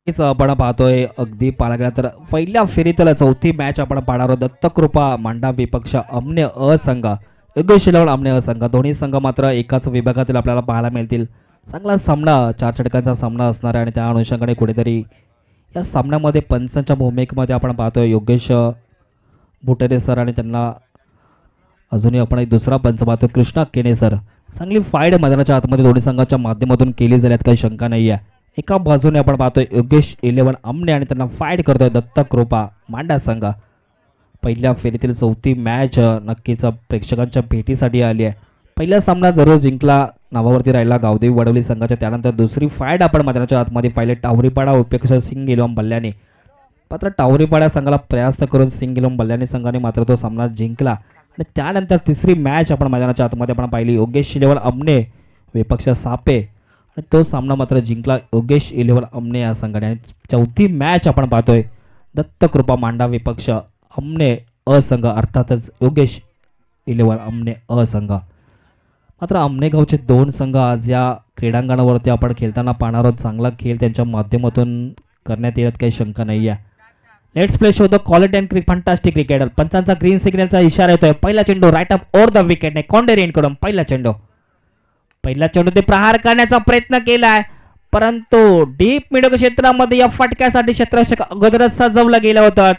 हीच आपण पाहतोय अगदी पाहायला गेला तर पहिल्या फेरीतला चौथी मॅच आपण पाहणार आहोत. दत्तकृपा मांडा विपक्ष अमने असंघ योगेश इलेवन अमने असंघ दोन्ही संघ मात्र एकाच विभागातील आपल्याला पाहायला मिळतील. चांगला सामना चार षटकांचा सामना असणार आहे आणि त्या अनुषंगाने कुठेतरी या सामन्यामध्ये पंचांच्या भूमिकेमध्ये आपण पाहतोय योगेश बुटेरे सर आणि त्यांना अजूनही आपण एक दुसरा पंच पाहतोय कृष्णा केने सर. चांगली फाईट मैदानाच्या आतमध्ये दोन्ही संघाच्या माध्यमातून केली जाण्यात काही शंका नाही आहे. एका बाजूने आपण पाहतोय योगेश इलेवन अमने आणि त्यांना फाईट करतोय दत्तकृपा मांडा संघ. पहिल्या फेरीतील चौथी मॅच नक्कीच प्रेक्षकांच्या भेटीसाठी आली आहे. पहिला सामना जरूर जिंकला नावावरती राहिला गावदेवी वडवली संघाच्या. त्यानंतर दुसरी फाईट आपण मैदानाच्या आतमध्ये पाहिले टावरीपाडा उपेक्षा सिंग इलम बल्ल्याने. मात्र टावरीपाडा संघाला प्रयास करून सिंग इलम बल्ल्याने संघाने मात्र तो सामना जिंकला आणि त्यानंतर तिसरी मॅच आपण मैदानाच्या आतमध्ये आपण पाहिली योगेश इलेवन अमने विपक्ष सापे आणि तो सामना मात्र जिंकला योगेश इलेवन अमने या संघाने. आणि चौथी मॅच आपण पाहतोय दत्तकृपा मांडा विपक्ष अमने असंघ अर्थातच योगेश इलेवन अमने असंघ. मात्र अमनेगावचे दोन संघ आज या क्रीडांगणावरती आपण खेळताना पाहणार आहोत. चांगला खेळ त्यांच्या माध्यमातून करण्यात येत काही शंका नाही आहे. Let's play show the quality and fantastic cricketer. पंचांचा ग्रीन सिग्नलचा इशारा येतोय. पहिला चेंडू right up over the wicket ने कॉन्डेरियन कडून पहिला चेंडू ते प्रहार करण्याचा प्रयत्न केलाय परंतु डीप मिड क्षेत्रामध्ये या फटक्यासाठी क्षेत्ररक्षक अगोदरच सजवलं गेलं होतं.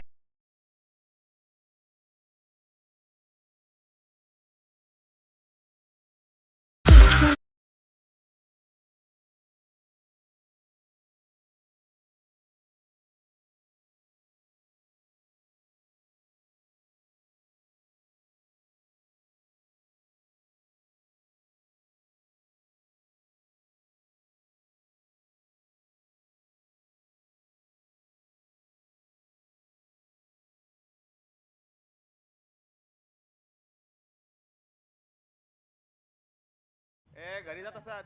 घरी जात असतात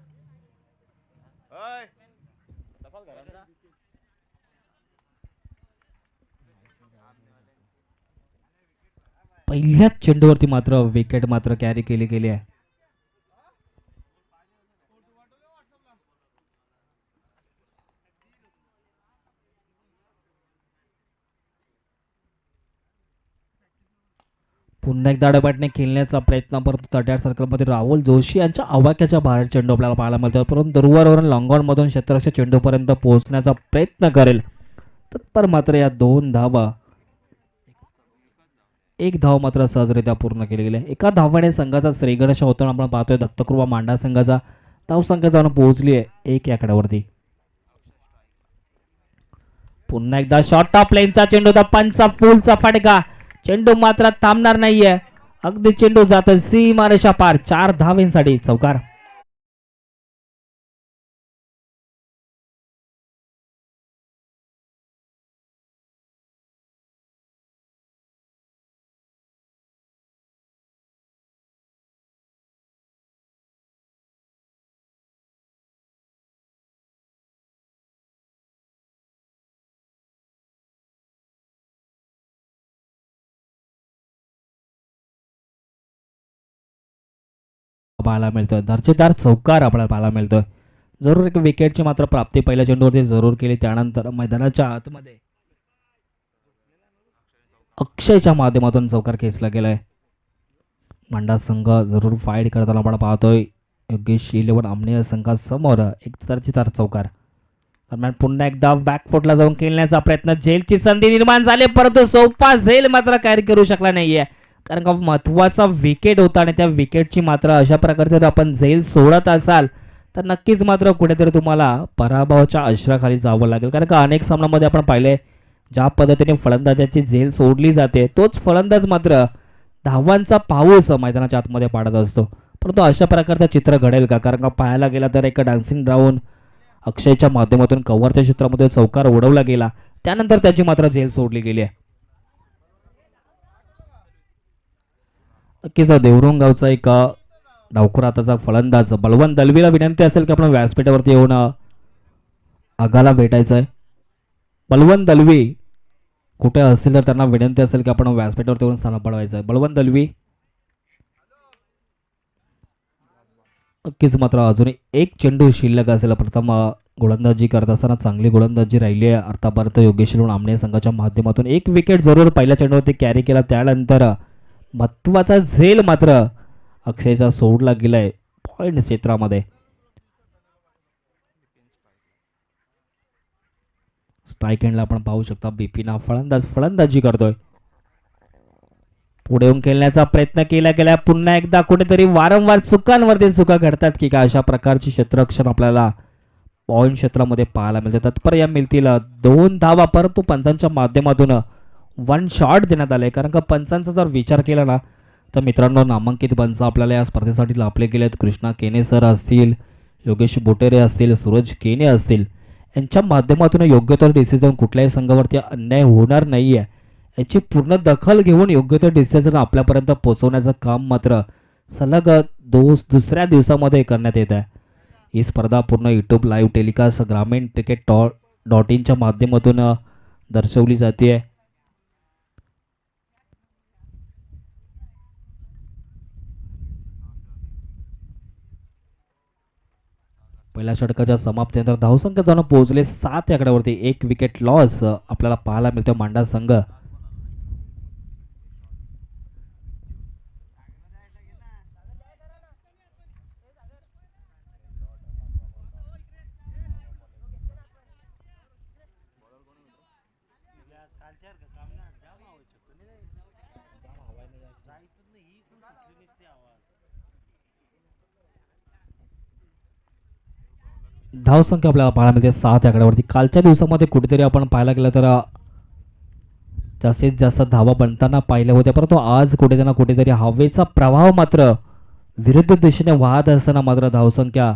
ओय तपास घरात पहिल्याच चेंडूवरती मात्र विकेट मात्र कॅरी केली गेली आहे. पुन्हा एकदा डावपाटने खेळण्याचा प्रयत्न परंतु तट्यार सर्कलमध्ये राहुल जोशी यांच्या आवाक्याच्या बाहेर चेंडू आपल्याला पाहायला मिळतो. परंतु दुर्वारवरून लॉंगॉनमधून क्षेत्ररक्षक चेंडूपर्यंत पोहोचण्याचा प्रयत्न करेल तत्पर मात्र या दोन धावा एक धाव मात्र सहजरित्या पूर्ण केली गेली. एका धावाने संघाचा श्रीगणेश होताना आपण पाहतोय दत्तकृपा मांडा संघाचा धाव संख्या जाऊन पोहोचली आहे एक या आकड्यावरती. पुन्हा एकदा शॉर्ट ऑफ लेनचा चेंडू पंचा फुलचा फटका. चेंडू मात्र थांबणार नाहीये. अगदी चेंडू जात सीमारेषा पार 4 धावेंसाठी चौकार. पाहायला मिळतोय दर्जेदार चौकार आपल्याला पाहायला मिळतोय. जरूर एक विकेटची मात्र प्राप्ती पहिल्या चेंडूवरती जरूर केली. त्यानंतर मैदानाच्या आतमध्ये अक्षयच्या माध्यमातून चौकार खेचला गेलाय. मांडा संघ जरूर फाईट करताना आपण पाहतोय योगेश इलेवन अमने संघासमोर एक दर्जेदार चौकार. दरम्यान पुन्हा एकदा बॅकफुटला जाऊन खेळण्याचा प्रयत्न. झेलची संधी निर्माण झाली परंतु सोपा झेल मात्र कॅरी करू शकला नाहीये कारण का महत्वाचा विकेट होता आणि त्या विकेटची मात्र अशा प्रकारचे जर आपण झेल सोडत असाल तर नक्कीच मात्र कुठेतरी तुम्हाला पराभवाच्या अश्राखाली जावं लागेल. कारण का अनेक सामन्यामध्ये आपण पाहिले ज्या पद्धतीने फलंदाजाची झेल सोडली जाते तोच फलंदाज मात्र धावांचा पाऊस मैदानाच्या आतमध्ये पाडत असतो. परंतु अशा प्रकारचं चित्र घडेल का? कारण का पाहायला गेला तर एक डान्सिंग राऊंड अक्षयच्या माध्यमातून कव्हरच्या क्षेत्रामध्ये चौकार उडवला गेला त्यानंतर त्याची मात्र झेल सोडली गेली आहे. नक्कीच देवरुंग गावचा एक डावखुर हाताचा फलंदाज बलवंत दलवीला विनंती असेल की आपण व्यासपीठावरती येऊन आगाला भेटायचं आहे. बलवंत दलवी कुठे असतील तर त्यांना विनंती असेल की आपण व्यासपीठावरती येऊन स्थान पडवायचं आहे. बलवंत दलवी नक्कीच मात्र अजूनही एक चेंडू शिल्लक असेल. प्रथम गोलंदाजी करत असताना चांगली गोलंदाजी राहिली आहे आतापर्यंत योगेश लोण आमने संघाच्या माध्यमातून. एक विकेट जरूर पहिल्या चेंडूवरती कॅरी केला, त्यानंतर महत्वाचा झेल मात्र अक्षयचा सोडला गेलाय पॉइंट क्षेत्रामध्ये. स्ट्राईक एंडला आपण पाहू शकता बिपिन हा फलंदाजी करतोय. पुढे येऊन खेळण्याचा प्रयत्न केला गेला, पुन्हा एकदा कुठेतरी वारंवार चुकांवरती चुका घडतात की का अशा प्रकारची क्षेत्ररक्षण आपल्याला पॉइंट क्षेत्रामध्ये पाहायला मिळते. तत्पर्य मिळतील 2 धावा, परंतु पंचांच्या माध्यमातून 1 शॉट देण्यात आले. कारण का पंचांचा जर विचार केला ना तर मित्रांनो नामांकित पंच आपल्याला या स्पर्धेसाठी लाभले गेलेत. कृष्णा केने सर असतील, योगेश बोटेरे असतील, सूरज केने असतील, यांच्या माध्यमातून योग्य तो डिसिजन कुठल्याही संघावरती अन्याय होणार नाहीये याची पूर्ण दखल घेऊन योग्य तो डिसिजन आपल्यापर्यंत पोहोचवण्याचं काम मात्र सलग दुसऱ्या दिवसामध्ये करण्यात येत आहे. ही स्पर्धा पूर्ण यूट्यूब लाईव्ह टेलिकास्ट ग्रामीण क्रिकेट .in च्या माध्यमातून दर्शवली जाते. पहिल्या षटकाच्या समाप्तीनंतर धावसंख्या जाऊन पोहोचले 7 या आकड्यावरती. 1 विकेट लॉस आपल्याला पाहायला मिळतो मांडा संघ. धावसंख्या आपल्याला पाहायला मिळते 7 या आकड्यावरती. कालच्या दिवसामध्ये कुठेतरी आपण पाहायला गेलं तर जास्तीत जास्त धावा बनताना पाहिल्या होत्या, परंतु आज कुठे ना कुठेतरी हवेचा प्रभाव मात्र विरुद्ध दिशेने वाहत असताना मात्र धावसंख्या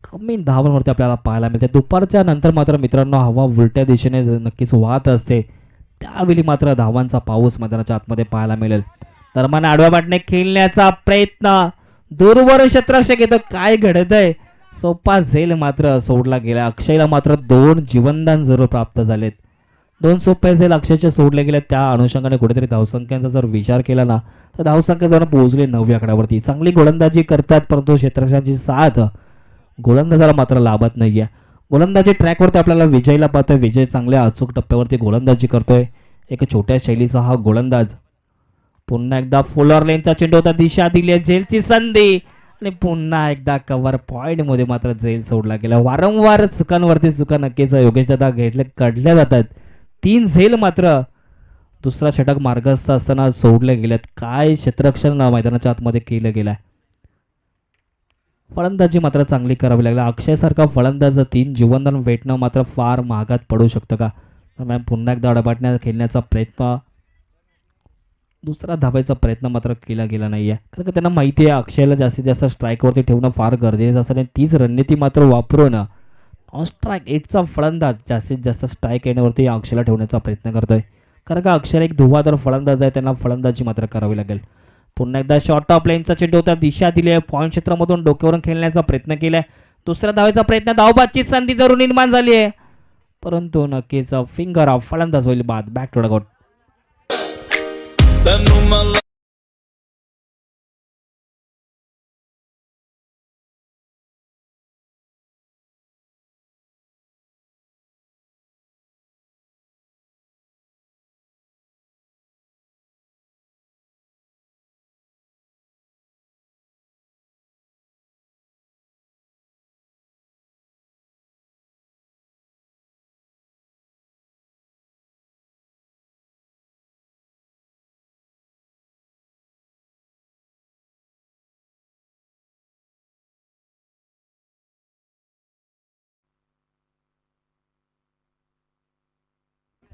कमी धावांवरती आपल्याला पाहायला मिळते. दुपारच्या नंतर मात्र मित्रांनो हवा उलट्या दिशेने नक्कीच वाहत असते, त्यावेळी मात्र धावांचा पाऊस मैदानाच्या आतमध्ये पाहायला मिळेल. दरम्यान आडव्या बाटने खेळण्याचा प्रयत्न, दूरवर क्षेत्ररक्षक येतं, काय घडतंय, सोपा झेल मात्र सोडला गेला. अक्षयला मात्र 2 जीवनदान जरूर प्राप्त झालेत. 2 सोपे झेल अक्षयचे सोडले गेले. त्या अनुषंगाने कुठेतरी धावसंख्यांचा जर विचार केला ना तर धावसंख्या जर पोहोचली 9 आकड्यावरती. चांगली गोलंदाजी करतात, परंतु क्षेत्ररक्षकांची साथ गोलंदाजाला मात्र लाभत नाहीये. गोलंदाजी ट्रॅकवरती आपल्याला विजयला पाहतोय. विजय चांगल्या अचूक टप्प्यावरती गोलंदाजी करतोय. एक छोट्या शैलीचा हा गोलंदाज. पुन्हा एकदा फुलर लेनचा चेंडू होता, दिशा दिली आहे, झेलची संधी आणि पुन्हा एकदा कव्हर पॉइंट मध्ये मात्र झेल सोडला गेला. वारंवार चुकांवरती चुका नक्कीच योगेश दादा काढल्या जातात. 3 झेल मात्र दुसरा षटक मार्गस्थ असताना सोडले गेलेत. काय क्षेत्ररक्षण मैदानाच्या आतमध्ये केलं गेलंय. फलंदाजी मात्र चांगली करावी लागली. अक्षय सारखा फलंदाज 3 जीवनदान वेटणं मात्र फार महागात पडू शकतं का. दरम्यान पुन्हा एकदा अडबाटण्या खेळण्याचा प्रयत्न, दुसरा धाबायचा प्रयत्न मात्र केला गेला नाहीये. कारण का त्यांना माहिती आहे अक्षयला जास्तीत जास्त स्ट्राईकवरती ठेवणं फार गरजेचं असतं आणि तीच रणनीती मात्र वापरून ऑन स्ट्राईक 8चा फलंदाज जास्तीत जास्त स्ट्राईक येण्यावरती अक्षयला ठेवण्याचा प्रयत्न करतोय. कारण का अक्षर एक धुवाधार फलंदाज आहे, त्यांना फलंदाजी मात्र करावी लागेल. पुन्हा एकदा शॉर्ट ऑफ लाईनचा चेंडू होता, दिशा दिली आहे, पॉईंट क्षेत्रामधून डोक्यावरून खेळण्याचा प्रयत्न केलाय. दुसऱ्या धावेचा प्रयत्न, धावबादची संधी जरूर निर्माण झाली आहे, परंतु नक्कीच फिंगर ऑफ फलंदाज होईल बाद. Back to dugout.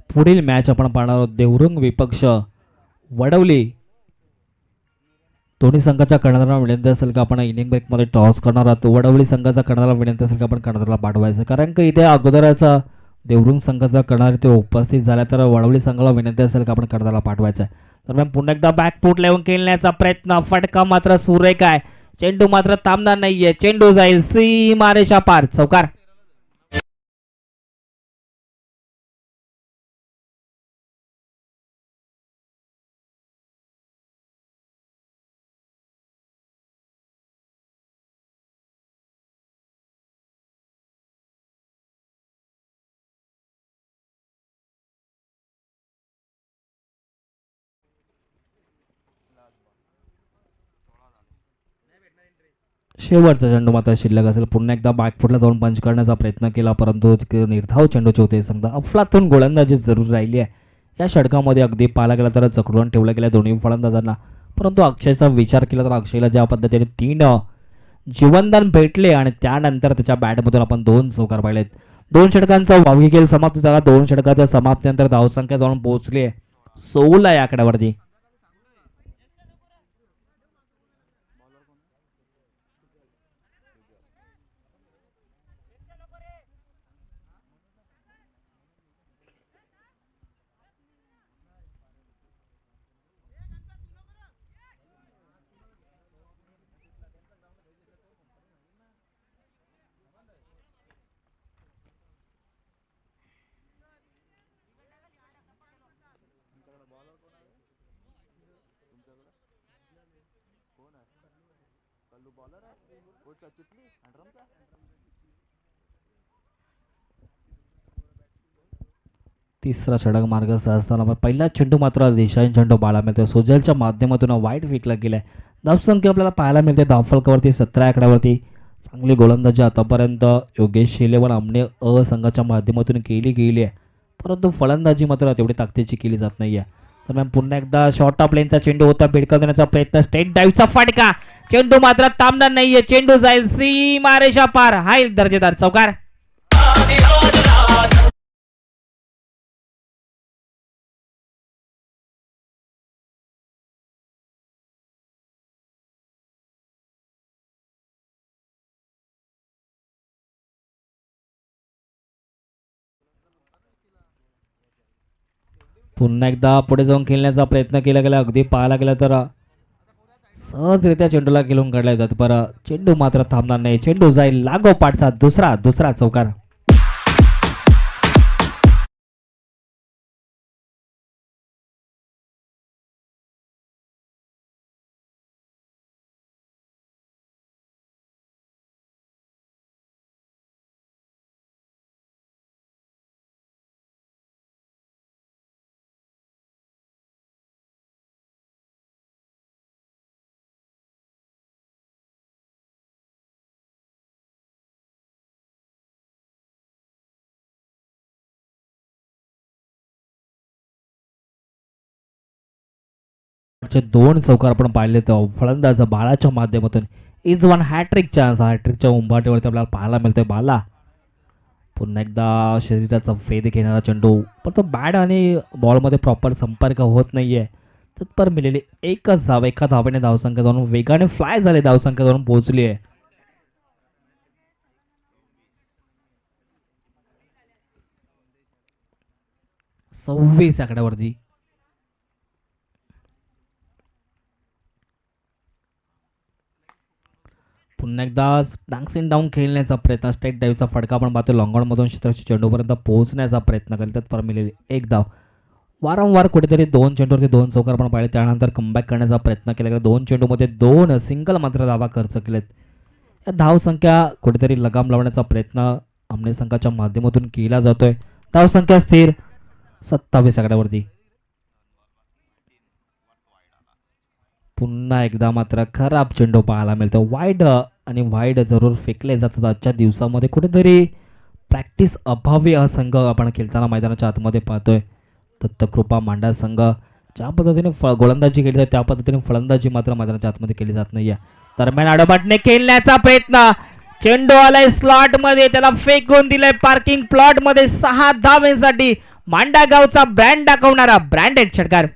पुढील मॅच आपण पाहणार आहोत देवरुंग विपक्ष वडवली. दोन्ही संघाच्या कर्णधारांना विनंती असेल का आपण इनिंग ब्रेकमध्ये टॉस करणार आहोत. वडवली संघाचा कर्णधाराला विनंती असेल का आपण कर्णधाराला पाठवायचं, कारण की इथे अगोदरचा देवरुंग संघाचा कर्णधार इथे उपस्थित झाला, तर वडवली संघाला विनंती असेल का आपण कर्णधाराला पाठवायचं. दरम्यान पुन्हा एकदा बॅकफूट लावून खेळण्याचा प्रयत्न, फटका मात्र सुरेख आहे, चेंडू मात्र थांबणार नाहीये, चेंडू जाईल सीमारेषा पार, चौकार. शेवटचा चेंडू मात्र शिल्लक असेल. पुन्हा एकदा बॅकफुटला जाऊन पंच करण्याचा प्रयत्न केला, परंतु निर्धाव चेंडूचे होते. समजा अफलातून गोलंदाजी जरूर राहिली आहे या षटकामध्ये. अगदी पाहायला गेला तर चकडून ठेवलं गेलं दोन्ही फलंदाजांना, परंतु अक्षयचा विचार केला तर अक्षयला ज्या पद्धतीने 3 जीवनदान भेटले आणि त्यानंतर त्याच्या बॅटमधून आपण 2 चौकार पाहिलेत. 2 षटकांचा वावगी खेळ समाप्त झाला. 2 षटकाच्या समाप्तीनंतर धावसंख्या जाऊन पोहोचली आहे 16 या आकड्यावरती. कल्लू बॉलर आहे वो चिपली हंड्रमचा. तिसरा षटक मार्गस्थ असताना पहिला चेंडू मात्र दिशाहीन चेंडू पाहायला मिळतो. सुजलच्या माध्यमातून वाईट फेकला गेलाय. धावसंख्या आपल्याला पाहायला मिळते धावफलकावरती 17 आकड्यावरती. चांगली गोलंदाजी आतापर्यंत योगेश शेलेवन आमने अ संघाच्या माध्यमातून केली गेली आहे, परंतु फलंदाजी मात्र तेवढी ताकदीची केली जात नाही आहे. दरम्यान पुन्हा एकदा शॉर्ट ऑफ लेनचा चेंडू होता, भिडका देण्याचा प्रयत्न, स्टेट डाईव्हचा फटका, चेंडू मात्र थांबणार नाहीये. चेंडू जाईल सीमारेषा पार. हा एक दर्जेदार चौकार. पुन्हा एकदा पुढे जाऊन खेळण्याचा प्रयत्न केला गेला. अगदी पाहायला गेला तर सहजरित्या चेंडूला खेळून काढला जात, पर चेंडू मात्र थांबणार नाही. चेंडू जाईल लागोपाठचा दुसरा चौकार. दोन चौकार आपण पाहिले तर फलंदाज बालाच्या माध्यमातून इज वन हॅट्रिक चान्स. हॅट्रिकच्या उंबाटीवरती आपल्याला पाहायला मिळतोय बाला. पुन्हा एकदा शरीराचा फेद घेणारा चेंडू, पण तो बॅट आणि बॉलमध्ये प्रॉपर संपर्क होत नाहीये. तत्पर मिळालेली एकच धाव, एका धावेने धावसंख्या जाऊन वेगाने फ्लाय झाले, धावसंख्या जाऊन पोहोचली आहे 26 आकड्यावरती. पुन्हा एकदा डान्सिंग डाऊन खेळण्याचा प्रयत्न, स्टेट डाईव्हचा फटका आपण पाहतो. लॉंगॉनमधून क्षेत्रक्षी चेंडूपर्यंत पोहोचण्याचा प्रयत्न करेल, त्यात मिळेल एक धाव. वारंवार कुठेतरी 2 चेंडूवरती 2 चौकार पण पाहिले, त्यानंतर कमबॅक करण्याचा प्रयत्न केला गेला. 2 चेंडूमध्ये 2 सिंगल मात्र धावा खर्च केलेत. या धावसंख्या कुठेतरी लगाम लावण्याचा प्रयत्न आमने संघाच्या माध्यमातून केला जातोय. धावसंख्या स्थिर 27 आकड्यावरती. पुन्हा एकदा मात्र खराब चेंडू पाहायला मिळतो. वाईड जरूर फेकले जातात आजच्या दिवसामध्ये. कुठेतरी प्रॅक्टिस अभावी हा संघ आपण खेळताना मैदानाच्या आतमध्ये पाहतोय. दत्तकृपा मांडा संघ ज्या पद्धतीने गोलंदाजी केली जाते त्या पद्धतीने फलंदाजी मात्र मैदानाच्या आतमध्ये केली जात नाहीये. दरम्यान आडोबाटने खेळण्याचा प्रयत्न, चेंडू आलाय स्लॉट मध्ये, त्याला फेकून दिलाय पार्किंग प्लॉट मध्ये. 6 धावांसाठी मांडा गावचा ब्रँड दाखवणारा ब्रँडेड षटकार.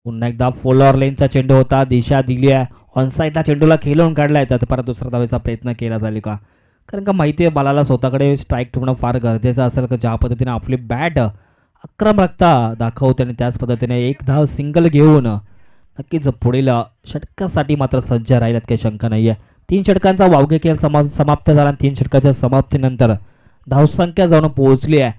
पुन्हा एकदा फोलर लेनचा चेंडू होता, दिशा दिली आहे, ऑन साईडला चेंडूला खेळून काढलाय, तर परत दुसरा धावेचा प्रयत्न केला जाईल का? कारण का माहिती आहे बालाला स्वतःकडे स्ट्राईक ठेवणं फार गरजेचं असेल, का ज्या पद्धतीने आपली बॅट आक्रमकता दाखवते आणि त्याच पद्धतीने एक धाव सिंगल घेऊन नक्कीच पुढील षटकासाठी मात्र सज्ज राहिल्यात, काही शंका नाही आहे. 3 षटकांचा वावगे खेळ समाप्त झाला. 3 षटकाच्या समाप्तीनंतर धावसंख्या जाऊन पोहोचली आहे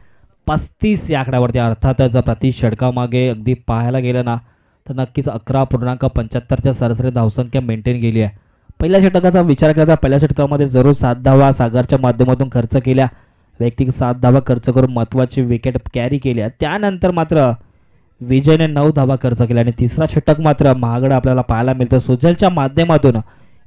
35 या आकड्यावरती. अर्थातच प्रति षटकामागे अगदी पाहायला गेलं ना तर नक्कीच 11.75च्या सरासरी धावसंख्या मेंटेन केली आहे. पहिल्या षटकाचा विचार केला तर पहिल्या षटकामध्ये जरूर 7 धावा सागरच्या माध्यमातून खर्च केल्या. वैयक्तिक 7 धावा खर्च करून महत्त्वाची विकेट कॅरी केल्या. त्यानंतर मात्र विजयने 9 धावा खर्च केल्या आणि तिसरा षटक मात्र महागडा आपल्याला पाहायला मिळतो. सुजलच्या माध्यमातून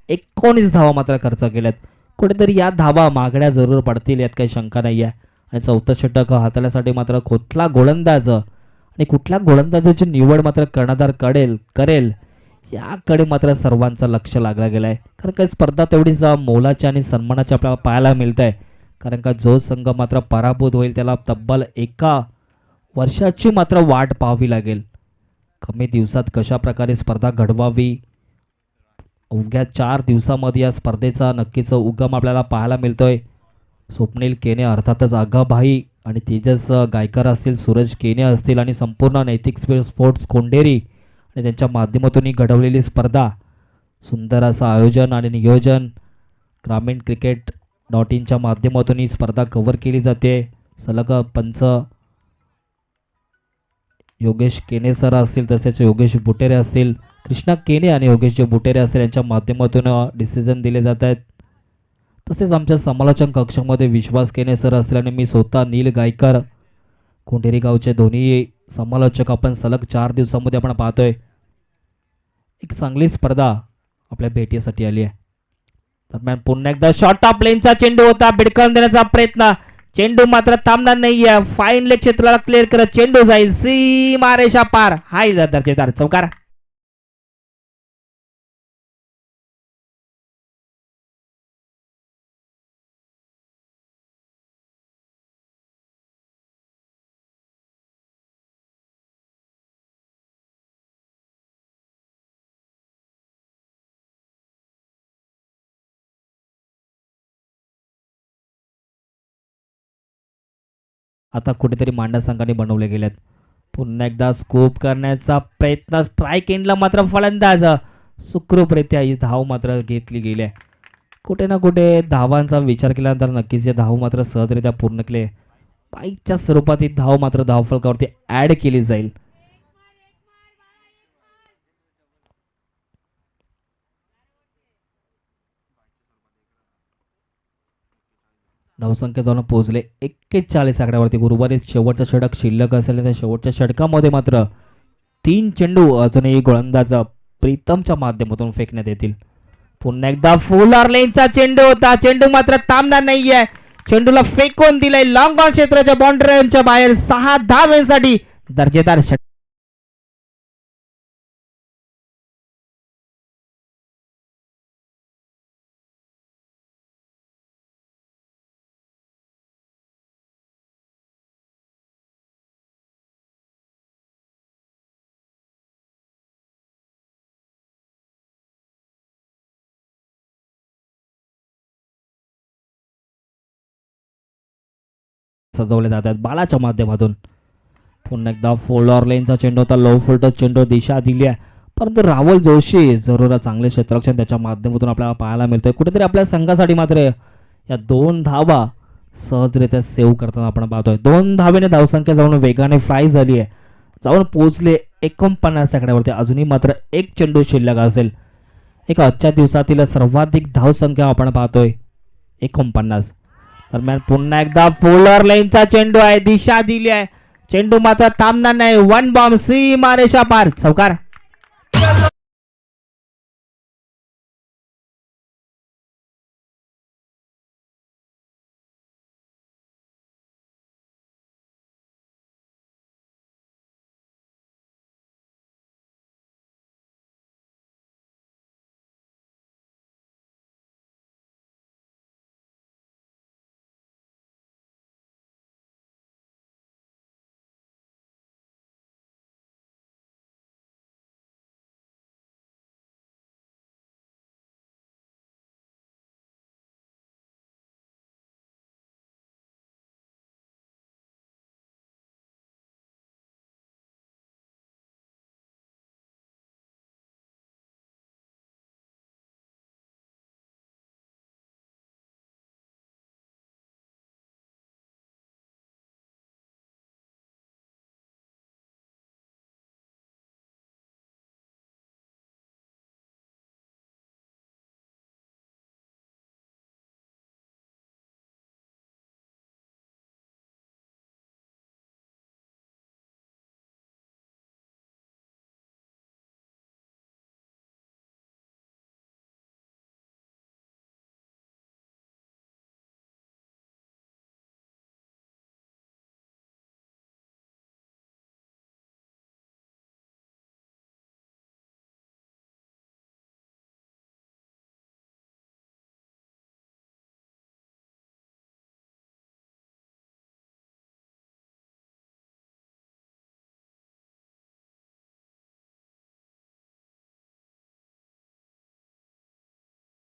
19 धावा मात्र खर्च केल्यात. कुठेतरी या धावा महागड्या जरूर पडतील यात काही शंका नाही आहे. आणि चौथं षटक हाताळण्यासाठी मात्र कुठला गोलंदाज आणि कुठल्या गोलंदाजाची निवड मात्र कर्णधार करेल याकडे मात्र सर्वांचं लक्ष लागलं गेलं आहे. कारण काही स्पर्धा तेवढीच मोलाची आणि सन्मानाची आपल्याला पाहायला मिळत आहे. कारण का जो संघ मात्र पराभूत होईल त्याला तब्बल 1 वर्षाची मात्र वाट पाहावी लागेल. कमी दिवसात कशा प्रकारे स्पर्धा घडवावी, अवघ्या 4 दिवसामध्ये या स्पर्धेचा नक्कीच उगम आपल्याला पाहायला मिळतोय. स्वप्नील केने अर्थातच आगाभाई आणि तेजस गायकर असतील, सूरज केने असतील आणि संपूर्ण नैतिक स्पोर्ट्स कोंडेरी आणि त्यांच्या माध्यमातून ही घडवलेली स्पर्धा, सुंदर असं आयोजन आणि नियोजन ग्रामीण क्रिकेट .inच्या माध्यमातून ही स्पर्धा कव्हर केली जाते. सलग पंच योगेश केने सर असतील, तसेच योगेश बुटेरे असतील, कृष्णा केने आणि योगेश बुटेरे असतील यांच्या माध्यमातून डिसिजन दिले जात आहेत. तसेच आमच्या समालोचन कक्षामध्ये विश्वास केने सर असतील आणि मी स्वतः नील गायकर, कोंढेरी गावचे दोन्ही समालोचक आपण सलग 4 दिवसामध्ये आपण पाहतोय. एक चांगली स्पर्धा आपल्या भेटीसाठी आली आहे. दरम्यान पुन्हा एकदा शॉर्ट ऑफ लेनचा चेंडू होता, भिडकावून देण्याचा प्रयत्न, चेंडू मात्र थांबणार नाहीये. फाईनले क्षेत्राला क्लिअर करत चेंडू जाईल सीमा रेषा पार. हाय दर्जेदार चौकार. आता कुठेतरी मांडा संघाने बनवले गेलेत. पुन्हा एकदा स्कूप करण्याचा प्रयत्न, स्ट्राईक एंडला मात्र फलंदाज सुखरूपरित्या ही धाव मात्र घेतली गेली आहे. कुठे ना कुठे धावांचा विचार केल्यानंतर नक्कीच हे धाव मात्र सहजरित्या पूर्ण केले. बाईकच्या स्वरूपात ही धाव मात्र धावफलकावरती ऍड केली जाईल. धावसंख्या जाऊन पोहोचले 41 आकड्यावरती. गुरुवारी शेवटचा षटक शिल्लक असेल त्या शेवटच्या षटकामध्ये मात्र 3 चेंडू अजूनही गोलंदाज प्रीतमच्या माध्यमातून फेकण्यात येतील. पुन्हा एकदा फुल लेनचा चेंडू होता, चेंडू मात्र थांबणार नाहीये. चेंडूला फेकून दिलाय लॉंग ऑन क्षेत्राच्या बाउंड्रीच्या बाहेर. 6 धावांसाठी दर्जेदार षटक. सजवले जातात बालाच्या माध्यमातून. पुन्हा एकदा फुल लेनचा चेंडू होता, लो फुलटच चेंडू दिशा दिली आहे, परंतु राहुल जोशी जरूर चांगले क्षेत्ररक्षण त्याच्या माध्यमातून आपल्याला पाहायला मिळतंय. कुठेतरी आपल्या संघासाठी मात्र या 2 धावा सहजरित्या सेव्ह करताना आपण पाहतोय. 2 धावेने धावसंख्या जाऊन वेगाने फ्राय झाली आहे, जाऊन पोहोचले 49 आकड्यावरती. अजूनही मात्र 1 चेंडू शिल्लक असेल. एक आजच्या दिवसातील सर्वाधिक धावसंख्या आपण पाहतोय 49. दरम्यान पुन्हा एकदा पोलर लाईनचा चेंडू आहे, दिशा दिली आहे, चेंडू मात्र थांबणार नाही. 1 बॉम्ब सीमा रेषा पार चौकार.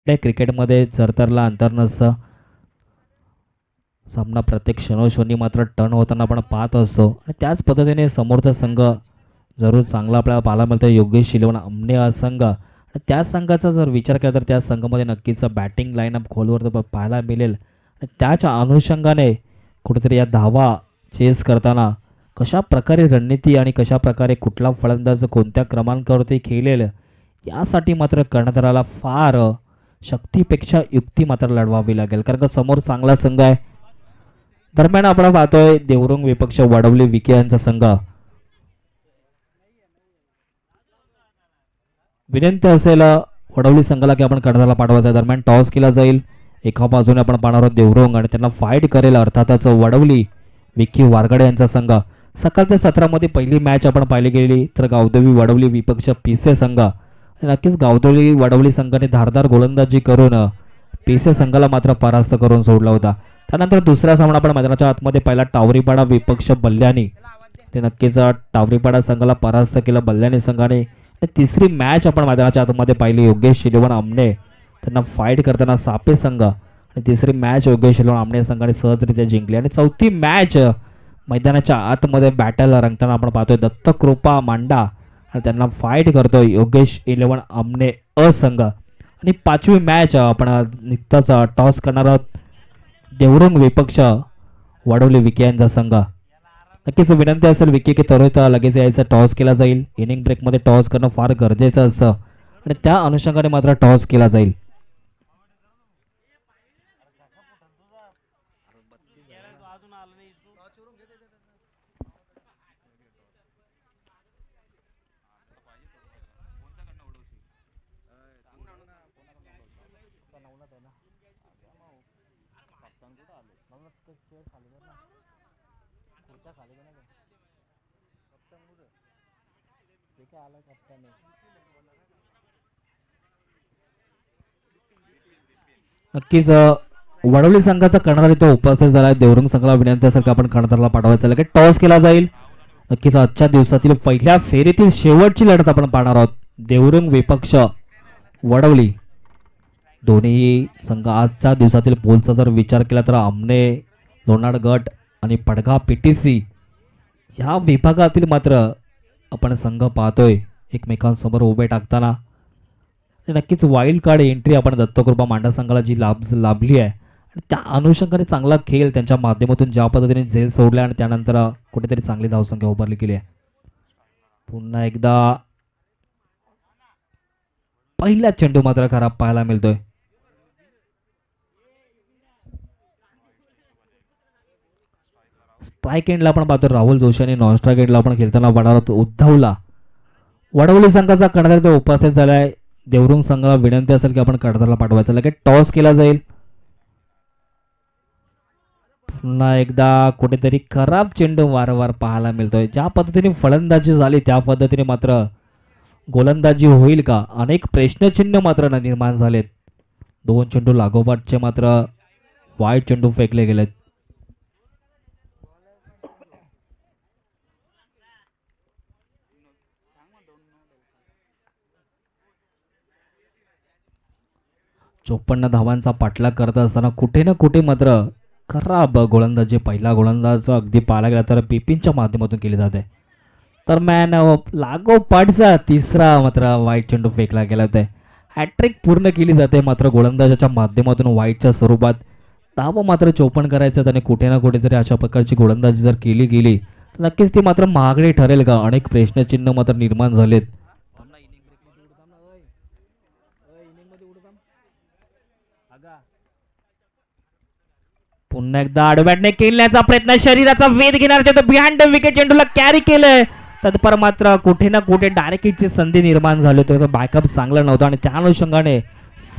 त्या क्रिकेटमध्ये जरतरला अंतर नसतं. सामना प्रत्येक क्षणोक्षणी मात्र टर्न होताना आपण पाहत असतो आणि त्याच पद्धतीने समोरचा संघ जरूर चांगला आपल्याला पाहायला मिळतं. योगेश शिलवण आमने हा संघ आणि त्याच संघाचा जर विचार केला तर त्या संघामध्ये नक्कीच बॅटिंग लाईनअप खोलवर तर पाहायला मिळेल आणि त्याच्या अनुषंगाने कुठेतरी या धावा चेस करताना कशा प्रकारे रणनीती आणि कशा प्रकारे कुठला फलंदाज कोणत्या क्रमांकावरती खेळेल यासाठी मात्र कर्णधाराला फार शक्तीपेक्षा युक्ती मात्र लढवावी लागेल, कारण का समोर चांगला संघ आहे. दरम्यान आपण पाहतोय देवरुंग विपक्ष वडवली विखे यांचा संघ. विनंती असेल वडवली संघाला की आपण कर्णधाराला पाठवायचं. दरम्यान टॉस केला जाईल. एका बाजूने आपण पाहणार आहोत देवरुंग आणि त्यांना फाईट करेल अर्थातच वडवली विखे वारगडे यांचा संघ. सकाळच्या सत्रामध्ये पहिली मॅच आपण पाहिली गेली तर गावदेवी वडवली विपक्ष पीसे संघ. नक्कीच गावदेवी वडवली संघाने धारदार गोलंदाजी करून पीसे संघाला मात्र परास्त करून सोडला होता. त्यानंतर दुसरा सामना आपण मैदानाच्या आतमध्ये पाहिला टावरीपाडा विपक्ष बल्ल्यानी. ते नक्कीच टावरीपाडा संघाला परास्त केलं बल्ल्यानी संघाने. आणि तिसरी मॅच आपण मैदानाच्या आतमध्ये पाहिली योगेश शिलवण आमने त्यांना फाईट करताना सापे संघ आणि तिसरी मॅच योगेश शिलवण आमने संघाने सहजरित्या जिंकली. आणि चौथी मॅच मैदानाच्या आतमध्ये बॅटल रंगताना आपण पाहतोय दत्तकृपा मांडा आणि त्यांना फाईट करतोय योगेश 11 आमने संघ. आणि पाचवी मॅच आपण नुकताच टॉस करणार आहोत देवरुंग विपक्ष वडवली विखे यांचा संघ. नक्कीच विनंती असेल विखे की त्वरित लगेच यायचा टॉस केला जाईल. इनिंग ब्रेकमध्ये टॉस करणं फार गरजेचं असतं आणि त्या अनुषंगाने मात्र टॉस केला जाईल. नक्कीच वडवली संघाचा कर्णधार इथं उपस्थित झाला आहे. देवरुंग संघाला विनंती असेल की आपण कर्णधाराला पाठवायचं लगेच टॉस केला जाईल. नक्कीच आजच्या दिवसातील पहिल्या फेरीतील शेवटची लढत आपण पाहणार आहोत देवरुंग विपक्ष वडवली. दोन्ही संघ आजच्या दिवसातील पोलचा जर विचार केला तर आमने लोणाड गट आणि पडगा पीटीसी या विभागातील मात्र आपण संघ पाहतोय एकमेकांसमोर उभे टाकताना. नक्कीच वाईल्ड कार्ड एंट्री आपण दत्तकृपा मांडा संघाला जी लाभली आहे आणि त्या अनुषंगाने चांगला खेळ त्यांच्या माध्यमातून ज्या पद्धतीने झेल सोडल्या आणि त्यानंतर कुठेतरी चांगली धावसंख्या उभारली गेली आहे. पुन्हा एकदा पहिला चेंडू मात्र खराब पाहायला मिळतोय. स्ट्राईक एंडला आपण पाहतो राहुल जोशी आणि नॉन स्ट्राईक एंडला आपण खेळताना पाहणार उद्धवला. वडवली संघाचा कर्णधार तो उपस्थित झालाय. देवरुंग संघाला विनंती असेल की आपण कर्णधाराला पाठवायचं लगेच टॉस केला जाईल. पुन्हा एकदा कुठेतरी खराब चेंडू वारंवार पाहायला मिळतोय. ज्या पद्धतीने फलंदाजी झाली त्या पद्धतीने मात्र गोलंदाजी होईल का अनेक प्रश्नचिन्ह मात्र निर्माण झालेत. दोन चेंडू लागोपाठचे मात्र वाईट चेंडू फेकले गेलेत. चोपन्न धावांचा पाठलाग करत असताना कुठे ना कुठे मात्र खराब गोलंदाजी पहिला गोलंदाज अगदी पाहायला गेला तर बिपिनच्या माध्यमातून केली जाते. दरम्यान लागोपाठचा तिसरा मात्र वाईट चेंडू फेकला गेला होता. हॅट्रिक पूर्ण केली जाते मात्र गोलंदाजाच्या माध्यमातून वाईटच्या स्वरूपात धावा मात्र 54 करायचं आणि कुठे ना कुठेतरी अशा प्रकारची गोलंदाजी जर केली गेली तर नक्कीच ती मात्र महागडी ठरेल का अनेक प्रश्नचिन्ह मात्र निर्माण झालेत. पुन्हा एकदा आडव्याटने खेळण्याचा प्रयत्न शरीराचा वेध घेणाऱ्या बिहाइंड विकेट चेंडूला कॅरी केलंय तत्पर मात्र कुठे ना कुठे डायरेक्ट हिटची संधी निर्माण झाली होती. बॅकअप चांगला नव्हता आणि त्या अनुषंगाने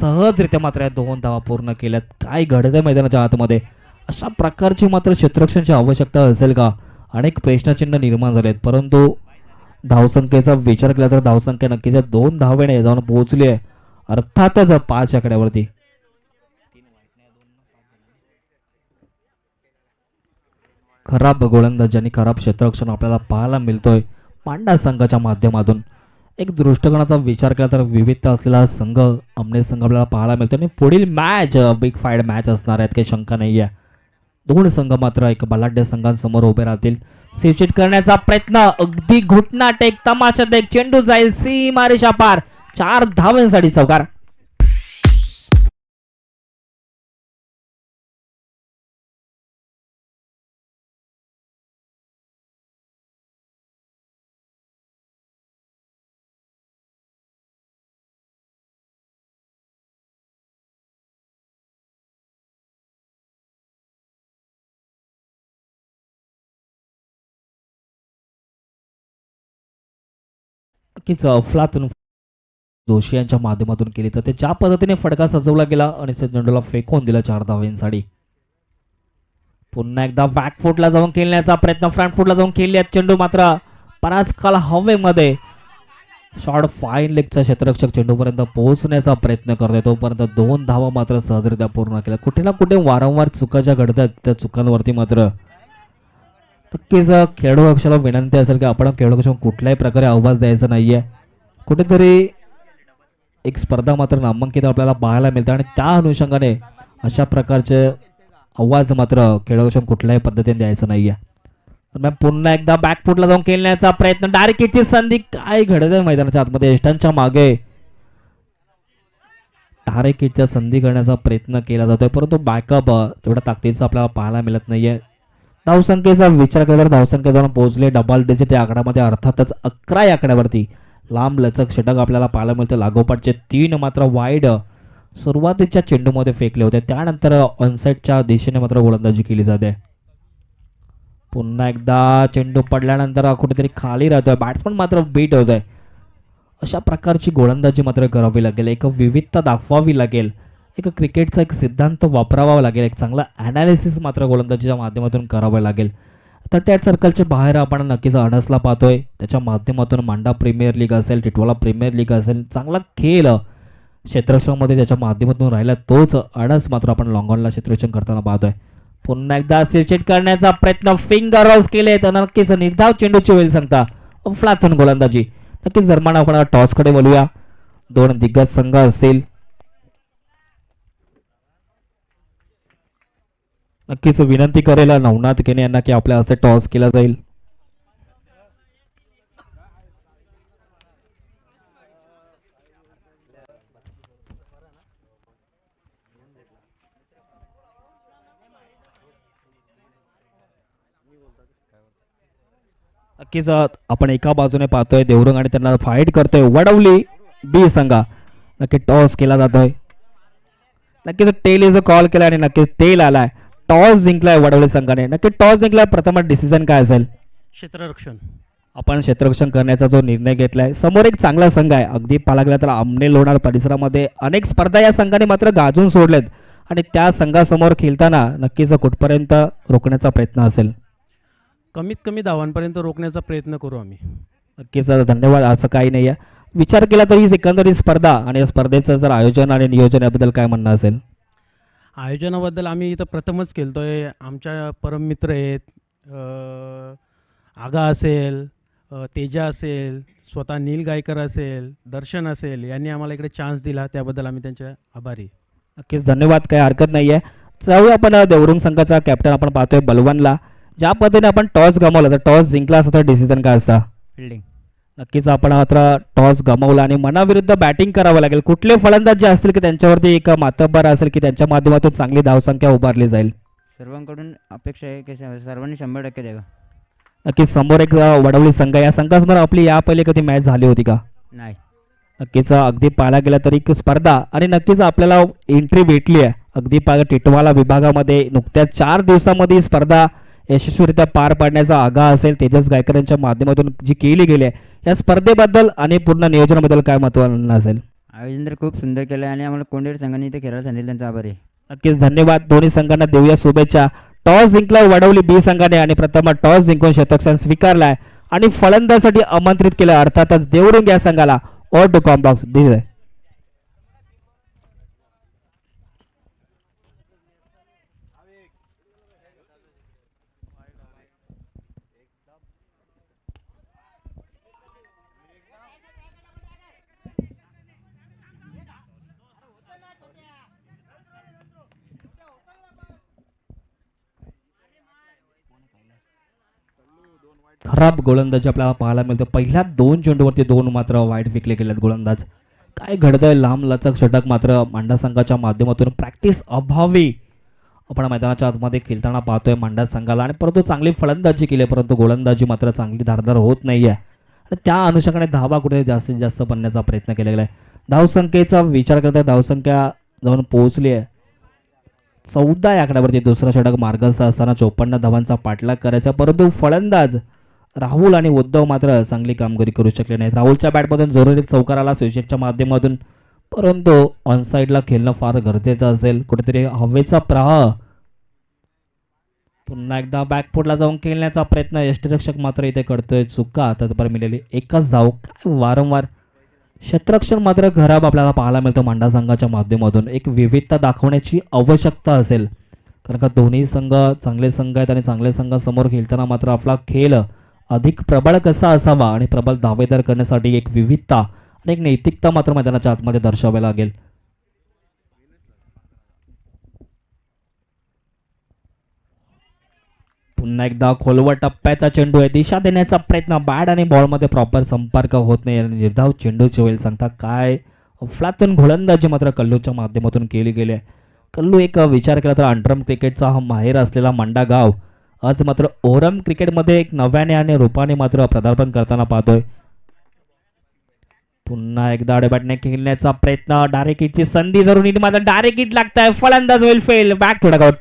सहजरित्या मात्र या 2 धावा पूर्ण केल्यात. काय घडतंय मैदानाच्या आतमध्ये अशा प्रकारची मात्र क्षेत्ररक्षणाची आवश्यकता असेल का अनेक प्रश्नचिन्ह निर्माण झालेत. परंतु धावसंख्येचा विचार केला तर धावसंख्या नक्कीच 2 धावेने जाऊन पोहोचली आहे अर्थातच 5 आकड्यावरती. खराब गोलंदाजी आणि खराब क्षेत्ररक्षण आपल्याला पाहायला मिळतोय मांडा संघाच्या माध्यमातून. एक दृष्टिकोनाचा विचार केला तर विविधता असलेला संघ अमने संघ आपल्याला पाहायला मिळतो आणि पुढील मॅच बिग फाईट मॅच असणार आहेत, काही शंका नाही आहे. दोन संघ मात्र एक बलाढ्य संघांसमोर उभे राहतील. सिचिट करण्याचा प्रयत्न, अगदी घुटना टेक, तमाशा टेक, चेंडू जाईल सीमारेषा पार, 4 धावांसाठी चौकार. नक्कीच अफलातून जोशी यांच्या माध्यमातून केली तर ते ज्या पद्धतीने फटका सजवला गेला आणि चेंडूला फेकून दिला 4 धावांसाठी. पुन्हा एकदा बॅकफुटला जाऊन खेळण्याचा प्रयत्न, फ्रंट फुटला जाऊन खेळली चेंडू मात्र बराच काळ हवेमध्ये. शॉर्ट फाईन लेगचा क्षेत्ररक्षक चेंडूपर्यंत पोहोचण्याचा प्रयत्न करतोय, तोपर्यंत 2 धावा मात्र सहजरित्या पूर्ण केल्या. कुठे ना कुठे वारंवार चुका ज्या घडतात त्या चुकांवरती मात्र नक्कीच खेळाडू पक्षाला विनंती असेल की आपण खेळाडू पक्षाला कुठल्याही प्रकारे आवाज द्यायचा नाहीये. कुठेतरी एक स्पर्धा मात्र नामांकित आपल्याला पाहायला मिळते आणि त्या अनुषंगाने अशा प्रकारचे आवाज मात्र खेळाडू कुठल्याही पद्धतीने द्यायचं नाहीये. मग पुन्हा एकदा बॅकफुटला जाऊन खेळण्याचा प्रयत्न, डायरेक्ट हिटची संधी, काय घडत आहे मैदानाच्या आतमध्ये यष्टांच्या मागे. डायरेक्ट हिटच्या संधी करण्याचा प्रयत्न केला जातोय परंतु बॅकअप तेवढ्या ताकदीचा आपल्याला पाहायला मिळत नाहीये. धावसंख्येचा विचार केला तर धावसंख्या जाऊन पोहोचले डबल डिजिट या आकड्यामध्ये, अर्थातच 11 या आकड्यावरती. लांब लचक षटक आपल्याला पाहायला मिळतं. लागोपाठचे 3 मात्र वाईड सुरुवातीच्या चेंडूमध्ये फेकले होते, त्यानंतर ऑनसेटच्या दिशेने मात्र गोलंदाजी केली जाते. पुन्हा एकदा चेंडू पडल्यानंतर कुठेतरी खाली राहतोय, बॅट्समन मात्र बीट होतोय. अशा प्रकारची गोलंदाजी मात्र करावी लागेल, एक विविधता दाखवावी लागेल, एक क्रिकेटचा एक सिद्धांत वापरावा लागेल, एक चांगला ॲनालिसिस मात्र गोलंदाजीच्या माध्यमातून करावं लागेल. 38 सर्कलच्या बाहेर आपण नक्कीच अनसला पाहतोय, त्याच्या माध्यमातून मांडा प्रीमियर लीग असेल, टिटवाला प्रीमियर लीग असेल, चांगला खेळ क्षेत्ररक्षणामध्ये त्याच्या माध्यमातून राहिला तोच अनस मात्र आपण लॉंगॉनला क्षेत्ररक्षण करताना पाहतोय. पुन्हा एकदा सिचेट करण्याचा प्रयत्न, फिंगर रॉल्स केले तर नक्कीच निर्धाव चेंडूची होईल सांगता फ्लातून गोलंदाजी. नक्कीच दरम्यान आपण टॉसकडे बोलूया. 2 दिग्गज संघ असतील, नक्कीच विनंती करेल नवनाथ केने यांना की आपल्या हस्ते टॉस केला जाईल. नक्कीच आपण एका बाजूने पाहतोय देवरंग आणि त्यांना फाईट करतोय वडवली बी संघा. नक्की टॉस केला जातोय, नक्कीच टेल इज अ कॉल केला आणि नक्कीच टेल आलाय. टॉस जिंकलाय वडवली संघाने. नक्की टॉस जिंकलाय, प्रथम डिसिजन काय असेल? क्षेत्ररक्षण. आपण क्षेत्ररक्षण करण्याचा जो निर्णय घेतलाय, समोर एक चांगला संघ आहे. अगदी पाहायला गेला तर आमने लोणार परिसरामध्ये अनेक स्पर्धा या संघाने मात्र गाजून सोडलेत आणि त्या संघासमोर खेळताना नक्कीच कुठपर्यंत रोखण्याचा प्रयत्न असेल? कमीत कमी धावांपर्यंत रोखण्याचा प्रयत्न करू आम्ही. नक्कीच धन्यवाद. असं काही नाही आहे, विचार केला तरी ही एकंदरीत स्पर्धा आणि या स्पर्धेचं जर आयोजन आणि नियोजन याबद्दल काय म्हणणं असेल? आयोजनाबद्दल आम्ही इथं प्रथमच खेळतोय. आमच्या परम मित्र आहेत, आगा असेल, तेजा असेल, स्वतः नील गायकर असेल, दर्शन असेल, यांनी आम्हाला इकडे चान्स दिला, त्याबद्दल आम्ही त्यांच्या आभारी. नक्कीच धन्यवाद, काही हरकत नाही आहे. जाऊया आपण देवरुंग संघाचा कॅप्टन आपण पाहतोय बलवानला. ज्या पद्धतीने आपण टॉस गमावला तर टॉस जिंकला असता तर डिसिजन काय असता? फिल्डिंग. नक्कीच आपण मात्र टॉस गमावला आणि मनाविरुद्ध बॅटिंग करावं लागेल. कुठले फलंदाज जे असतील की त्यांच्यावरती एक मातब्बर असेल की त्यांच्या माध्यमातून चांगली धावसंख्या उभारली जाईल? सर्वांकडून अपेक्षा आहे की सर्वांनी 100% द्यावं. नक्कीच समोर एक वडवली संघ, या संघासमोर आपली या पहिले कधी मॅच झाली होती का? नाही. नक्कीच अगदी पाहायला गेला तरी एक स्पर्धा आणि नक्कीच आपल्याला एंट्री भेटली आहे. अगदी पाहिलं टिटवाला विभागामध्ये नुकत्याच 4 दिवसामध्ये ही स्पर्धा यशस्वीरित्या पार पाडण्याचा आगा असेल तेजस गायकर यांच्या माध्यमातून जी केली गेली आहे, या स्पर्धेबद्दल आणि पूर्ण नियोजनाबद्दल काय महत्त्व असेल? आयोजन तर खूप सुंदर केलं आहे आणि आम्हाला कोंडेर संघाने इथे खेळायला सांगितलं, त्यांचा आभार आहे. नक्कीच धन्यवाद. दोन्ही संघांना देऊया शुभेच्छा. टॉस जिंकला वडवली बी संघाने आणि प्रथम टॉस जिंकून शतकस्थान स्वीकारलाय आणि फलंदाजीसाठी आमंत्रित केलं अर्थातच देवरुंग या संघाला. ऑर टू कॉम्बॉक्स दिले. खराब गोलंदाजी आपल्याला पाहायला मिळते. पहिल्या 2 चेंडूवरती 2 मात्र वाईट फेकले गेलेत गोलंदाज. काय घडतंय? लांब लचक षटक मात्र मांडा संघाच्या माध्यमातून प्रॅक्टिस अभावी आपण मैदानाच्या आतमध्ये खेळताना पाहतोय मांडा संघाला. आणि परंतु चांगली फलंदाजी केली, परंतु गोलंदाजी मात्र चांगली धारदार होत नाहीये. आणि त्या अनुषंगाने धावा कुठे जास्तीत जास्त बनण्याचा प्रयत्न केला गेलाय. धावसंख्येचा विचार करता धावसंख्या जाऊन पोहोचली आहे 14 या आकड्यावरती. दुसरा षटक मार्गस्थ असताना 54 धावांचा पाठलाग करायचा, परंतु फलंदाज राहुल आणि उद्धव मात्र चांगली कामगिरी करू शकले नाहीत. राहुलच्या बॅटमधून जरुरी चौकार आला स्विचच्या माध्यमातून, परंतु ऑनसाईडला खेळणं फार गरजेचं असेल. कुठेतरी हवेचा प्रवाह पुन्हा एकदा बॅकफुटला जाऊन खेळण्याचा प्रयत्न यष्टिरक्षक मात्र इथे करतोय. चुका तत्पर मिळाली एकच धाव. काय वारंवार क्षेत्ररक्षण मात्र खराब आपल्याला पाहायला मिळतं मांडा संघाच्या माध्यमातून. एक विविधता दाखवण्याची आवश्यकता असेल, कारण का दोन्ही संघ चांगले संघ आहेत आणि चांगले संघासमोर खेळताना मात्र आपला खेळ अधिक प्रबळ कसा असावा आणि प्रबळ दावेदार करण्यासाठी एक विविधता आणि एक नैतिकता मात्र मैदानाच्या आतमध्ये दर्शवावी लागेल. पुन्हा एकदा खोलवर टप्प्याचा चेंडू आहे. दिशा देण्याचा प्रयत्न, बॅट आणि बॉलमध्ये प्रॉपर संपर्क होत नाही आणि निर्धाव चेंडूची होईल सांगता. काय अफलातून गोलंदाजी मात्र कल्लूच्या माध्यमातून केली गेली आहे. कल्लू एक विचार केला तर अंडरम क्रिकेटचा हा माहेर असलेला मांडा गाव आज मात्र ओरम क्रिकेटमध्ये एक नव्याने आणि रूपाने मात्र पदार्पण करताना पाहतोय. पुन्हा एकदा बॅटने खेळण्याचा प्रयत्न, डायरेक्ट हिटची संधी जरूर मात्र डायरेक्ट हिट लागताय. फलंदाज होईल फेल, बॅक थोडा आउट.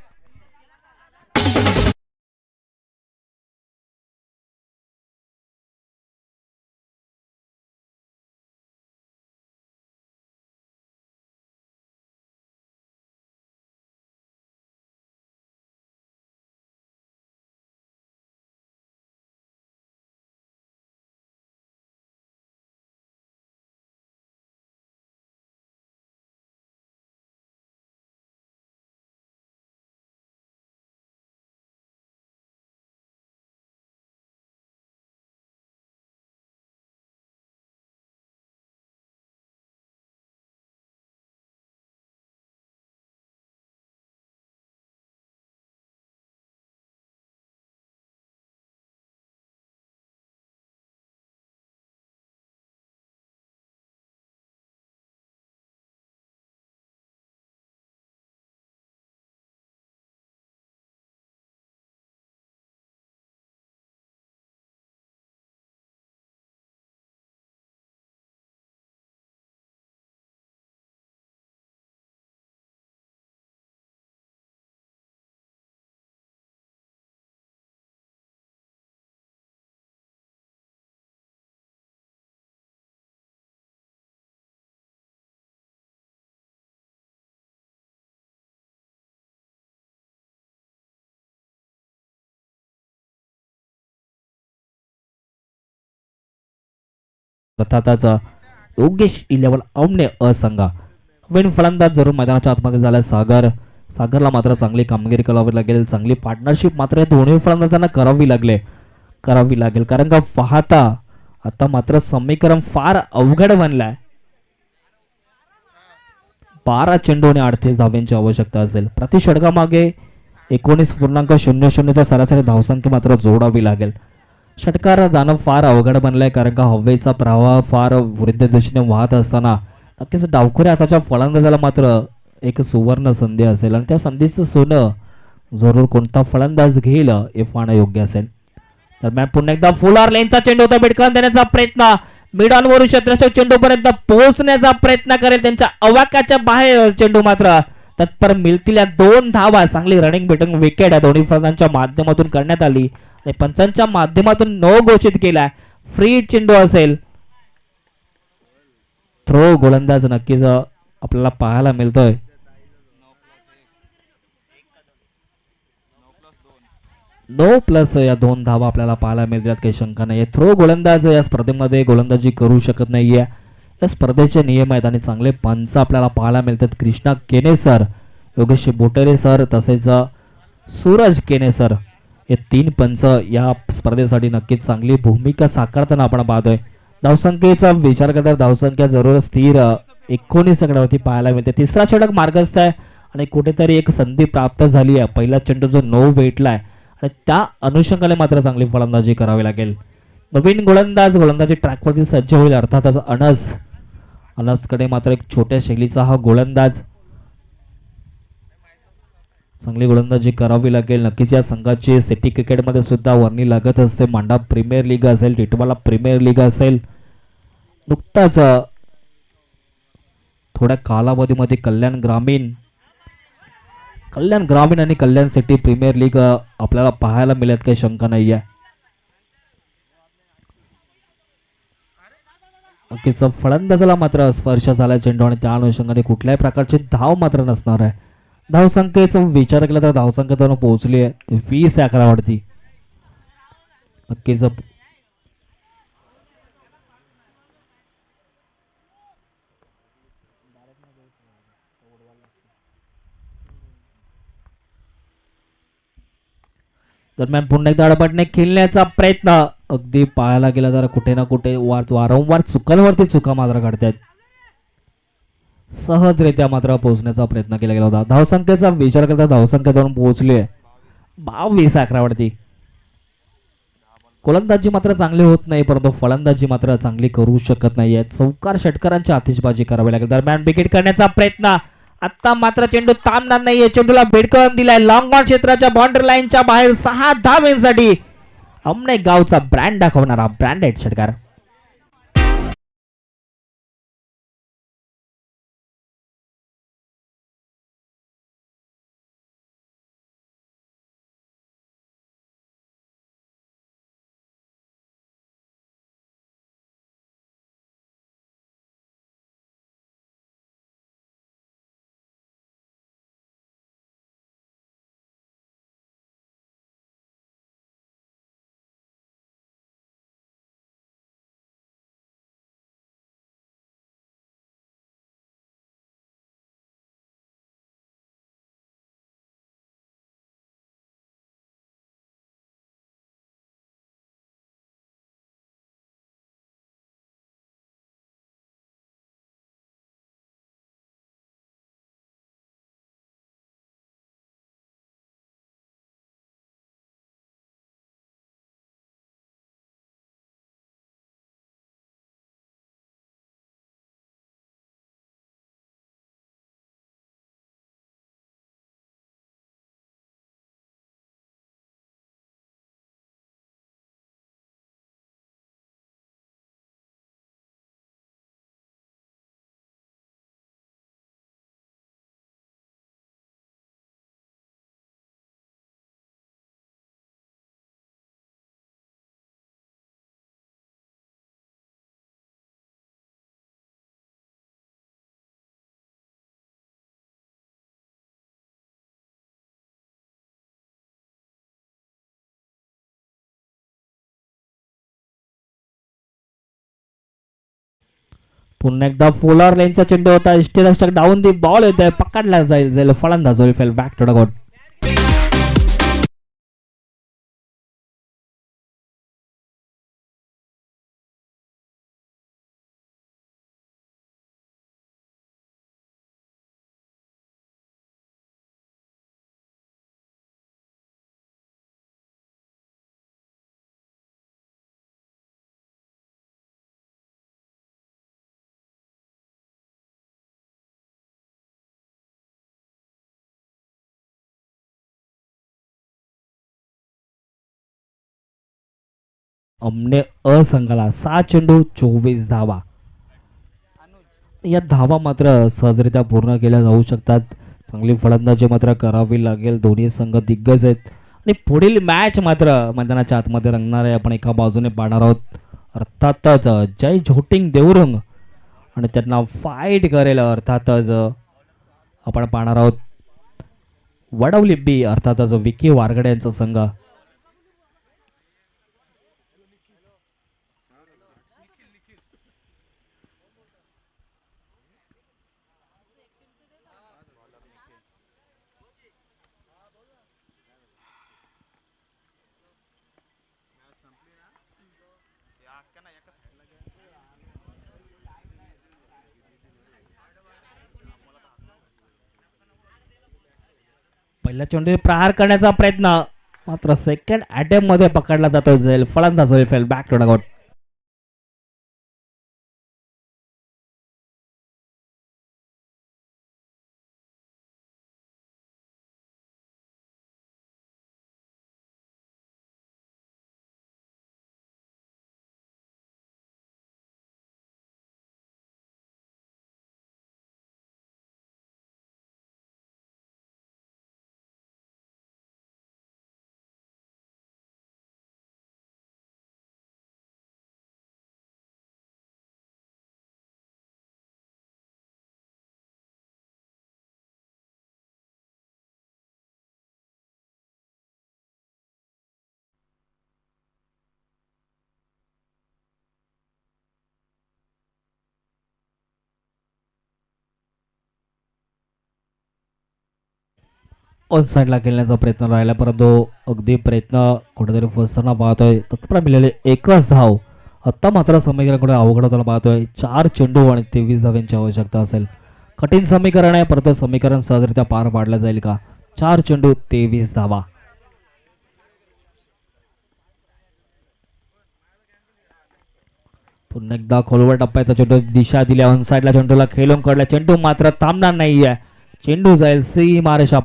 अर्थातच योगेश 11 औमने असंघा नवीन फलंदाज जरूर मैदानाच्या आतमध्ये झाला. सागरला मात्र चांगली कामगिरी करावी लागेल. चांगली पार्टनरशिप मात्र या दोन्ही फलंदाजांना करावी लागेल कारण का पाहता आता मात्र समीकरण फार अवघड बनलाय. 12 चेंडू आणि 38 धावांची आवश्यकता असेल. प्रति षटकामागे 19.00 सरासरी धावसंख्या मात्र जोडावी लागेल. षटकार जाणं फार अवघड बनलंय कारण का हवेचा प्रवाह फार विरुद्ध दिशेने वाहत असताना नक्कीच डावखुऱ्या हाताच्या फलंदाजाला मात्र एक सुवर्ण संधी असेल आणि त्या संधीचं सोनं जरूर कोणता फलंदाज घेईल हे पाहणं योग्य असेल. दरम्यान पुन्हा एकदा फुलार लेनचा चेंडू होता, भिडकन देण्याचा प्रयत्न, मिड ऑन वरून क्षेत्ररक्षक चेंडू पर्यंत पोहोचण्याचा प्रयत्न करेल. त्यांच्या अवाक्याच्या बाहेर चेंडू मात्र तत्पर मिळतील या 2 धावा. चांगली रनिंग बिटिंग विकेट या दोन्ही फलंदाजांच्या माध्यमातून करण्यात आली आणि पंचांच्या माध्यमातून नो घोषित केलाय. फ्री चेंडू असेल. थ्रो गोलंदाज नक्कीच आपल्याला पाहायला मिळतोय. 9+ या 2 धावा आपल्याला पाहायला मिळतात, काही शंका नाही. थ्रो गोलंदाज या स्पर्धेमध्ये गोलंदाजी करू शकत नाहीये. या स्पर्धेचे नियम आहेत आणि चांगले पंच आपल्याला पाहायला मिळतात. कृष्णा केने सर, योगेश बोटेरे सर तसेच सूरज केने सर हे 3 पंच या स्पर्धेसाठी नक्कीच चांगली भूमिका साकारताना आपण पाहतोय. धावसंख्येचा विचार करता धावसंख्या जरूर स्थिर 19 आकड्यावरती पाहायला मिळते. तिसरा षटक मार्गस्थ आहे आणि कुठेतरी एक संधी प्राप्त झाली आहे. पहिला चेंडू जो 9 भेटलाय आणि त्या अनुषंगाने मात्र चांगली फलंदाजी करावी लागेल. नवीन गोलंदाजी ट्रॅकवरती सज्ज होईल अर्थातच अनसकडे मात्र एक छोट्या शैलीचा हा गोलंदाज. चांगली गोलंदाजी करावी लागेल. नक्कीच या संघाची सिटी क्रिकेटमध्ये सुद्धा वर्णी लागत असते. मांडा प्रीमियर लीग असेल, टिटवाला प्रीमियर लीग असेल. नुकताच थोड्या कालावधीमध्ये कल्याण ग्रामीण आणि कल्याण सिटी प्रीमियर लीग आपल्याला पाहायला मिळत काही शंका नाही आहे. नक्कीच फलंदाजाला मात्र स्पर्श झाला चेंडू आणि त्या अनुषंगाने कुठल्याही प्रकारची धाव मात्र नसणार आहे. धावसंख्येचा विचार केला तर धावसंख्या जाऊन पोहोचली आहे 20-11 वरती. नक्कीच दरम्यान पुन्हा एकदा अडबडने खेळण्याचा प्रयत्न अगदी पाहायला गेला तर कुठे ना कुठे वारंवार चुकांवरती चुका मात्र घडतात. सहजरित्या मात्र पोहोचण्याचा प्रयत्न केला गेला होता. धावसंख्येचा विचार करता धावसंख्या जाऊन पोहोचली आहे 22-11 वरती. गोलंदाजी मात्र चांगली होत नाही, परंतु फलंदाजी मात्र चांगली करू शकत नाहीये. चौकार षटकारांची आतिषबाजी करावी लागेल. दरम्यान विकेट करण्याचा प्रयत्न. आता मात्र चेंडू थांबणार नाहीये. चेंडूला भिडकवून दिलाय लॉंग ऑन क्षेत्राच्या बाउंड्री लाईनच्या बाहेर 6 धावांसाठी अमने गावचा ब्रँड दाखवणारा ब्रँडेड षटकार. पुन्हा एकदा पोलार लेनचा चेंडू होता. इष्टरक्षक डाऊन दी बॉल येतोय. पकडला जाईल फलंदाज will fail back to the goat. अमने संघाला 6 चेंडू 24 धावा. या धावा मात्र सहजरित्या पूर्ण केल्या जाऊ शकतात. चांगली फलंदाजी मात्र करावी लागेल. दोन्ही संघ दिग्गज आहेत आणि पुढील मॅच मात्र मैदानाच्या आतमध्ये रंगणार आहे. आपण एका बाजूने पाहणार आहोत अर्थातच जय झोटिंग देवरंग आणि त्यांना फाईट करेल अर्थातच आपण पाहणार आहोत वडवली बी अर्थातच विकी वारगडे यांचा संघ. पहिल्या चेंडू प्रहार करण्याचा प्रयत्न मात्र सेकंड अटेम्प्ट मध्ये पकडला जातो झैल. फलंदाज होईल fail. Back to dugout. On साईडला खेळण्याचा प्रयत्न राहिला परंतु अगदी प्रयत्न कुठेतरी फसताना पाहतोय. तत्पर मिळाले एकच धाव. आत्ता मात्र समीकरणाकडे अवघड होताना पाहतोय. 4 चेंडू आणि 23 धावांची आवश्यकता असेल. कठीण समीकरण आहे परंतु समीकरण सहजरित्या पार पाडलं जाईल का? 4 चेंडू 23 धावा. पुन्हा एकदा खोलवर टप्प्याचा चेंडू दिशा दिल्या. ऑन साईडला चेंडूला खेळून काढला. चेंडू मात्र थांबणार नाहीये. चेंडू जाईल सीमारेषा.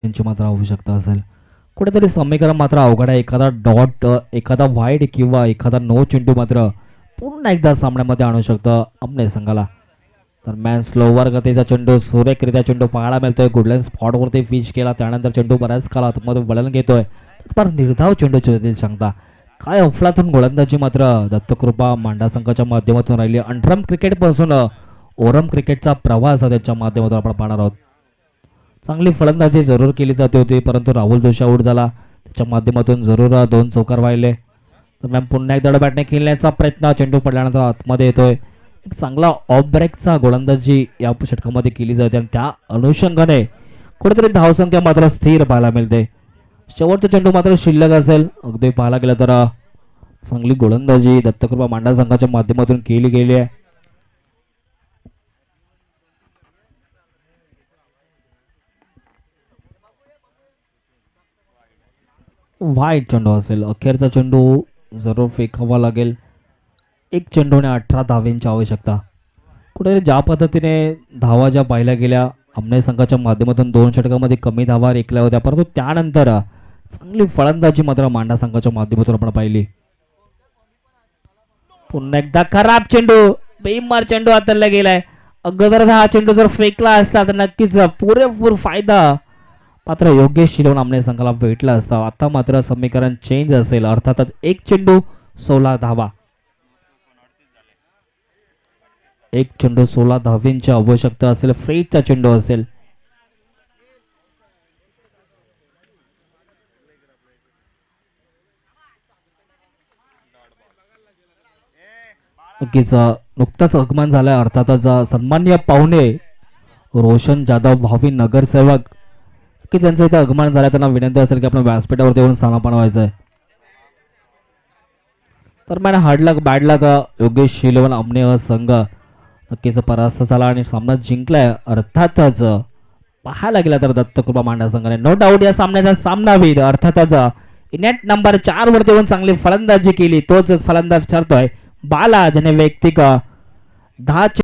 यांची मात्र आवश्यकता असेल. कुठेतरी समीकरण मात्र अवघड आहे. एखादा डॉट, एखादा वाईड किंवा एखादा नो चेंडू मात्र पुन्हा एकदा सामन्यामध्ये आणू शकतं आमने संघाला. दरम्यान स्लोवर गतीचा चेंडू, सुरेखरित्या चेंडू पाहायला मिळतोय. गुडलँड स्पॉटवरती फिश केला. त्यानंतर चेंडू बऱ्याच काळ आतमध्ये वळण घेतोय. पर निर्धाव चेंडूची येथील क्षमता. काय अफलातून गोलंदाजी मात्र दत्तकृपा मांडा संघाच्या माध्यमातून राहिली. अंडरम क्रिकेटपासून ओरम क्रिकेटचा प्रवास त्यांच्या माध्यमातून आपण पाहणार आहोत. चांगली फलंदाजी जरूर केली जाते होती परंतु राहुल जोशी आऊट झाला. त्याच्या माध्यमातून जरूर 2 चौकार वाहिले. दरम्यान पुन्हा एकदा बॅटने खेळण्याचा प्रयत्न. चेंडू पडल्यानंतर आतमध्ये येतोय. एक चांगला ऑफ ब्रेकचा गोलंदाजी या षटकामध्ये केली जाते आणि त्या अनुषंगाने कुठेतरी धावसंख्या मात्र स्थिर पाहायला मिळते. शेवटचा चेंडू मात्र शिल्लक असेल. अगदी पाहायला गेलं तर चांगली गोलंदाजी दत्तकृपा मांडा संघाच्या माध्यमातून केली गेली आहे. वाईट चेंडू असेल. अखेरचा चेंडू जरूर फेकावा लागेल. 1 चेंडूने 18 धावांची आवश्यकता. कुठेतरी ज्या पद्धतीने धावा ज्या पाहिल्या गेल्या आमने संघाच्या माध्यमातून 2 षटकामध्ये कमी धावा रेखल्या होत्या परंतु त्यानंतर चांगली फलंदाजी मात्र मांडा संघाच्या माध्यमातून आपण पाहिली. पुन्हा एकदा खराब चेंडू. बेमार चेंडू हाताळला गेलाय. अगोदर हा चेंडू जर फेकला असता तर नक्कीच पुरेपूर फायदा मात्र योग्य शिलवून आमने संघाला भेटला असता. आता मात्र समीकरण चेंज असेल. अर्थातच 1 चेंडू 16 धावा. 1 चेंडू 16 धावांची आवश्यकता असेल. फ्रेडचा चेंडू असेल. नक्कीच नुकताच आगमन झालंय. अर्थातच सन्माननीय पाहुणे रोशन जाधव भावी नगरसेवक की ज्यांचं इथं आगमन झालं त्यांना विनंती असेल की आपण व्यासपीठावरती येऊन स्थानापन्न व्हायचं आहे. तर मॅडम हार्ड लक बॅड लक योगेश शिलवण आमने संघ नक्कीच परास्त झाला आणि सामना जिंकलाय. अर्थातच पाहायला गेला तर दत्तकृपा मांडा संघाने नो डाऊट या सामन्याचा सामनावीर अर्थातच नेट नंबर 4 वरती येऊन चांगली फलंदाजी केली. तोच फलंदाज ठरतोय बाला ज्याने वैयक्तिक 10